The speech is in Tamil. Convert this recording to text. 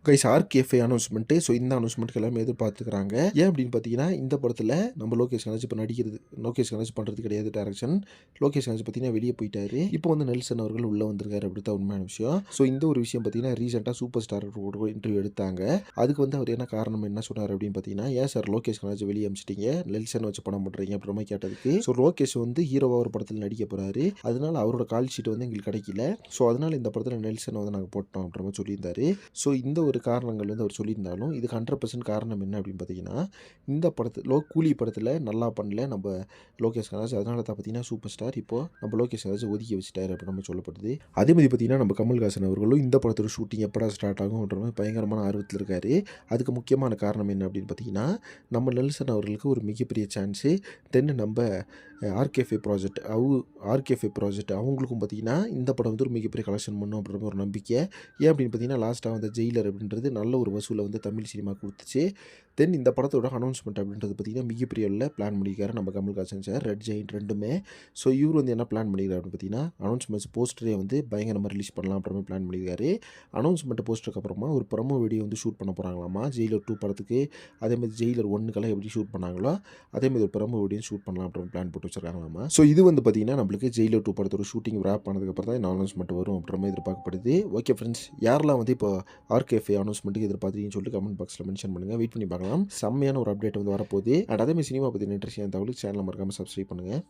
Guys RKFI announcement. ஸோ இந்த அனௌன்ஸ்மெண்ட்க்கு எல்லாமே எதிர்பார்த்துக்கிறாங்க. ஏன் அப்படின்னு பார்த்தீங்கன்னா, இந்த படத்தில் நம்ம லோகேஷ் கனகராஜ் இப்போ நடிக்கிறது. லோகேஷ் கனகராஜ் பண்ணுறது கிடையாது டைரக்ஷன். லோகேஷ் கனகராஜ் பார்த்தீங்கன்னா வெளியே போயிட்டாரு. இப்போ வந்து நெல்சன் அவர்கள் உள்ளே வந்திருக்காரு. அப்படி தான் உண்மையான விஷயம். ஸோ இந்த ஒரு விஷயம் பார்த்தீங்கன்னா ரீசெண்டாக சூப்பர் ஸ்டார் ஒரு இன்டர்வியூ எடுத்தாங்க. அதுக்கு வந்து அவர் என்ன காரணம் என்ன சொன்னார் அப்படின்னு பார்த்தீங்கன்னா, ஏன் சார் லோகேஷ் கனகராஜ் வெளியே அமிச்சிட்டீங்க, நெல்சன் வச்சு படம் பண்ணுறீங்க அப்படின்ற மாதிரி கேட்டதுக்கு, ஸோ லோகேஷ் வந்து ஹீரோவாக ஒரு படத்தில் நடிக்க போகிறாரு. அதனால அவரோட கால் ஷீட் வந்து எங்களுக்கு கிடைக்கல. ஸோ அதனால இந்த படத்தில் நெல்சனை வந்து நாங்கள் போட்டோம் அப்படின்ற மாதிரி சொல்லியிருந்தாரு. ஸோ இந்த ஒரு காரணங்கள் வந்து அவர் சொல்லியிருந்தாலும் இதுக்கு 100% காரணம் என்ன அப்படின்னு பார்த்தீங்கன்னா, இந்த படத்தில் கூலி படத்தில் நல்லா பண்ணல நம்ம லோகேஷ் கனகராஜ். அதனால தான் பார்த்தீங்கன்னா சூப்பர் ஸ்டார் இப்போ நம்ம லோகேஷ் கனகராஜ் ஒதுக்கி வச்சுட்டாரு அப்படின்னு நம்ம சொல்லப்படுது. அதே மாதிரி பார்த்தீங்கன்னா நம்ம கமல்ஹாசன் அவர்களும் இந்த படத்தோட ஷூட்டிங் எப்படா ஸ்டார்ட் ஆகும்ன்ற மாதிரி பயங்கரமான ஆர்வத்தில் இருக்காரு. அதுக்கு முக்கியமான காரணம் என்ன அப்படின்னு பார்த்தீங்கன்னா, நம்ம நெல்சன் அவர்களுக்கு ஒரு மிகப்பெரிய சான்ஸு. தென் நம்ம ஆர்கேஎஃப்ஐ ப்ராஜெக்ட் அவங்களுக்கும் பார்த்தீங்கன்னா இந்த படம் வந்து ஒரு மிகப்பெரிய கலெக்ஷன் பண்ணும் அப்படின்ற ஒரு நம்பிக்கை. ஏன் அப்படின்னு பார்த்தீங்கன்னா, லாஸ்ட்டாக வந்து ஜெயிலர் அப்படின்றது நல்ல ஒரு வசூலை வந்து தமிழ் சினிமா கொடுத்துச்சு. தென் இந்த படத்தோட அனௌன்ஸ்மெண்ட் அப்படின்றது பார்த்தீங்கன்னா மிகப்பெரிய பிளான் பண்ணியிருக்காரு நம்ம கமல்ஹாசன் சார். ரெட் ஜெயிண்ட் ரெண்டுமே. ஸோ இவர் வந்து என்ன பிளான் பண்ணியிருக்காரு அப்படின்னு பார்த்தீங்கன்னா, அனௌன்ஸ்மெண்ட்ஸ் போஸ்டரே வந்து பயங்கரமாக ரிலீஸ் பண்ணலாம் அப்படின்ற மாதிரி பிளான் பண்ணியிருக்காரு. அனௌன்ஸ்மெண்ட் போஸ்டருக்கு அப்புறமா ஒரு ப்ரமோ வீடியோ வந்து ஷூட் பண்ண போகிறாங்களாமா ஜெயிலர் 2 படத்துக்கு. அதேமாதிரி ஜெயிலர் 1க்கெல்லாம் எப்படி ஷூட் பண்ணாங்களோ அதேமாதிரி ஒரு ப்ரமோ வீடியோ ஷூட் பண்ணலாம் அப்படின்னு பிளான் போட்டு வச்சிருக்காங்களாமா. ஸோ இது வந்து பார்த்தீங்கன்னா நம்மளுக்கு ஜெயிலர் 2 படத்தோட ஷூட்டிங் ரேப் ஆனதுக்கப்புறம் தான் இந்த அனௌன்ஸ்மெண்ட் வரும் அப்படின்ற மாதிரி எதிர்பார்க்கப்படுது. ஓகே ஃப்ரெண்ட்ஸ், யாரெல்லாம் வந்து இப்போ ஆர்கேஎஃப்ஐ அனௌன்ஸ்மெண்ட்டுக்கு எதிர்பார்த்தீங்கன்னு சொல்லிட்டு கமெண்ட் பாக்ஸில் மென்ஷன் பண்ணுங்கள். வெயிட் பண்ணி பார்க்கலாம். செம்மையான ஒரு அப்டேட் வந்து வரப்போகுது. அண்ட் அதேமாதிரி சினிமா பற்றி இன்ட்ரெஸ்டிங்கான தகவலுக்கு சேனலை மறக்காமல் சப்ஸ்கிரைப் பண்ணுங்கள்.